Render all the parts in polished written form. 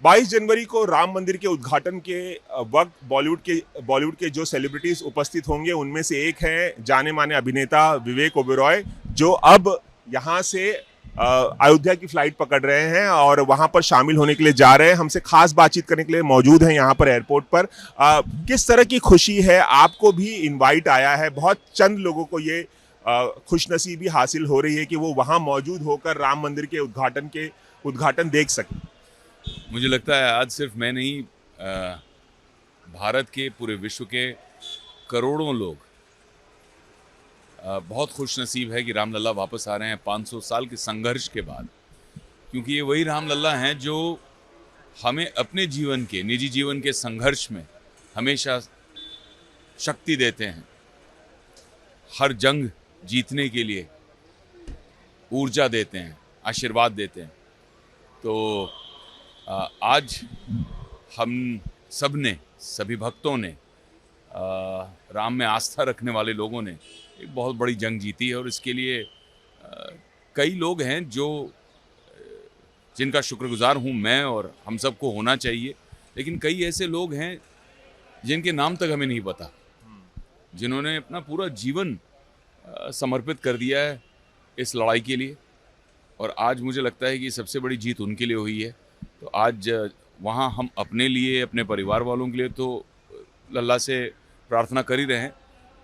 22 जनवरी को राम मंदिर के उद्घाटन के वक्त बॉलीवुड के जो सेलिब्रिटीज उपस्थित होंगे उनमें से एक है जाने माने अभिनेता विवेक ओबेरॉय, जो अब यहाँ से अयोध्या की फ्लाइट पकड़ रहे हैं और वहां पर शामिल होने के लिए जा रहे हैं। हमसे खास बातचीत करने के लिए मौजूद हैं यहाँ पर एयरपोर्ट पर। किस तरह की खुशी है? आपको भी इनवाइट आया है, बहुत चंद लोगों को ये खुशनसीबी हासिल हो रही है कि वो वहां मौजूद होकर राम मंदिर के उद्घाटन देख सकें। मुझे लगता है आज सिर्फ मैं नहीं, भारत के पूरे विश्व के करोड़ों लोग बहुत खुशनसीब है कि रामलला वापस आ रहे हैं 500 साल के संघर्ष के बाद, क्योंकि ये वही रामलला हैं जो हमें अपने जीवन के निजी जीवन के संघर्ष में हमेशा शक्ति देते हैं, हर जंग जीतने के लिए ऊर्जा देते हैं, आशीर्वाद देते हैं। तो आज हम सब ने, सभी भक्तों ने, राम में आस्था रखने वाले लोगों ने एक बहुत बड़ी जंग जीती है और इसके लिए कई लोग हैं जो जिनका शुक्रगुजार हूँ मैं और हम सबको होना चाहिए, लेकिन कई ऐसे लोग हैं जिनके नाम तक हमें नहीं पता, जिन्होंने अपना पूरा जीवन समर्पित कर दिया है इस लड़ाई के लिए। और आज मुझे लगता है कि सबसे बड़ी जीत उनके लिए हुई है। तो आज वहाँ हम अपने लिए, अपने परिवार वालों के लिए तो लल्ला से प्रार्थना कर ही रहे हैं,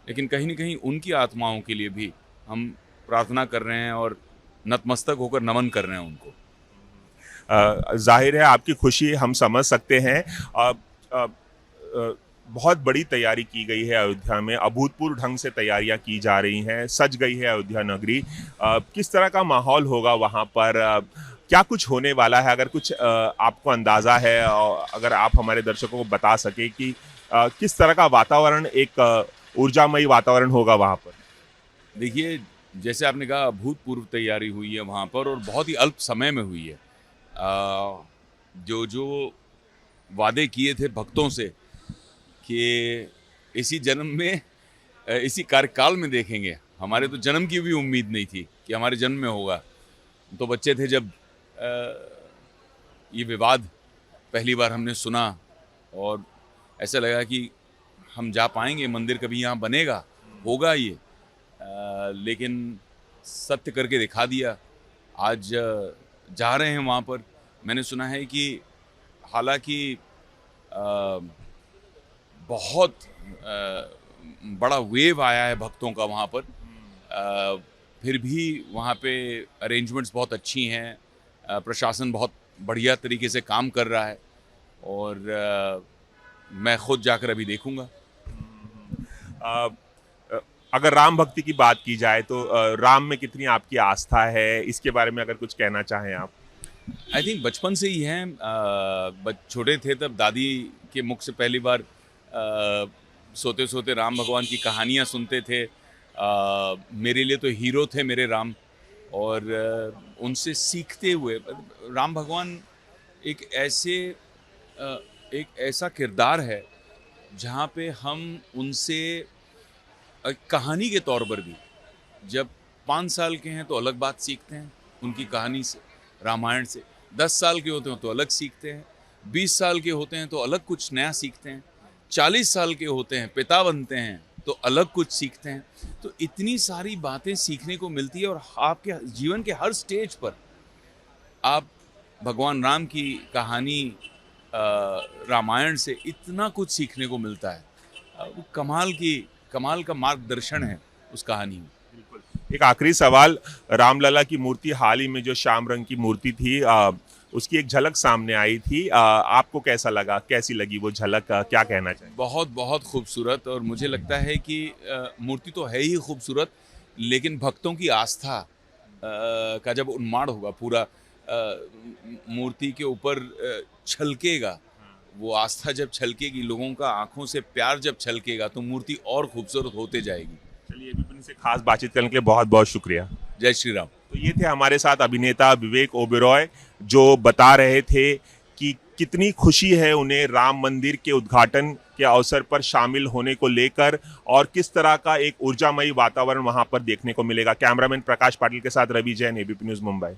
लेकिन कहीं न कहीं उनकी आत्माओं के लिए भी हम प्रार्थना कर रहे हैं और नतमस्तक होकर नमन कर रहे हैं उनको। जाहिर है आपकी खुशी हम समझ सकते हैं। बहुत बड़ी तैयारी की गई है अयोध्या में, अभूतपूर्व ढंग से तैयारियां की जा रही हैं, सज गई है अयोध्या नगरी। किस तरह का माहौल होगा वहां पर? क्या कुछ होने वाला है? अगर कुछ आपको अंदाज़ा है, अगर आप हमारे दर्शकों को बता सके कि किस तरह का वातावरण, एक ऊर्जामयी वातावरण होगा वहाँ पर। देखिए, जैसे आपने कहा अभूतपूर्व तैयारी हुई है वहाँ पर और बहुत ही अल्प समय में हुई है। जो वादे किए थे भक्तों से कि इसी जन्म में, इसी कार्यकाल में देखेंगे, हमारे तो जन्म की भी उम्मीद नहीं थी कि हमारे जन्म में होगा। तो बच्चे थे जब ये विवाद पहली बार हमने सुना और ऐसा लगा कि हम जा पाएंगे, मंदिर कभी यहाँ बनेगा, होगा ये, लेकिन सत्य करके दिखा दिया। आज जा रहे हैं वहाँ पर। मैंने सुना है कि हालांकि बहुत बड़ा वेव आया है भक्तों का वहाँ पर, फिर भी वहाँ पे अरेंजमेंट्स बहुत अच्छी हैं, प्रशासन बहुत बढ़िया तरीके से काम कर रहा है और मैं खुद जाकर अभी देखूंगा। अगर राम भक्ति की बात की जाए तो राम में कितनी आपकी आस्था है, इसके बारे में अगर कुछ कहना चाहें आप। आई थिंक बचपन से ही है। छोटे थे तब दादी के मुख से पहली बार सोते सोते राम भगवान की कहानियाँ सुनते थे। मेरे लिए तो हीरो थे मेरे राम, और उनसे सीखते हुए राम भगवान एक ऐसा किरदार है जहाँ पे हम उनसे कहानी के तौर पर भी, जब 5 साल के हैं तो अलग बात सीखते हैं उनकी कहानी से, रामायण से। 10 साल के होते हैं तो अलग सीखते हैं, 20 साल के होते हैं तो अलग कुछ नया सीखते हैं, 40 साल के होते हैं, पिता बनते हैं तो अलग कुछ सीखते हैं। तो इतनी सारी बातें सीखने को मिलती है और आपके जीवन के हर स्टेज पर आप भगवान राम की कहानी, रामायण से इतना कुछ सीखने को मिलता है। वो कमाल का मार्गदर्शन है उस कहानी में। बिल्कुल। एक आखिरी सवाल, रामलला की मूर्ति हाल ही में जो श्याम रंग की मूर्ति थी, उसकी एक झलक सामने आई थी, आपको कैसा लगा, कैसी लगी वो झलक? क्या कहना चाहिए? बहुत खूबसूरत। और मुझे लगता है कि मूर्ति तो है ही खूबसूरत, लेकिन भक्तों की आस्था का जब उन्माद होगा, पूरा मूर्ति के ऊपर छलकेगा, वो आस्था जब छलकेगी, लोगों का आंखों से प्यार जब छलकेगा, तो मूर्ति और खूबसूरत होते जाएगी। चलिए, एबीपी से खास बातचीत करने के लिए बहुत बहुत शुक्रिया। जय श्री राम। तो ये थे हमारे साथ अभिनेता विवेक ओबेरॉय, जो बता रहे थे कि कितनी खुशी है उन्हें राम मंदिर के उद्घाटन के अवसर पर शामिल होने को लेकर और किस तरह का एक ऊर्जामयी वातावरण वहां पर देखने को मिलेगा। कैमरामैन प्रकाश पाटिल के साथ रवि जैन, एबीपी न्यूज़ मुंबई।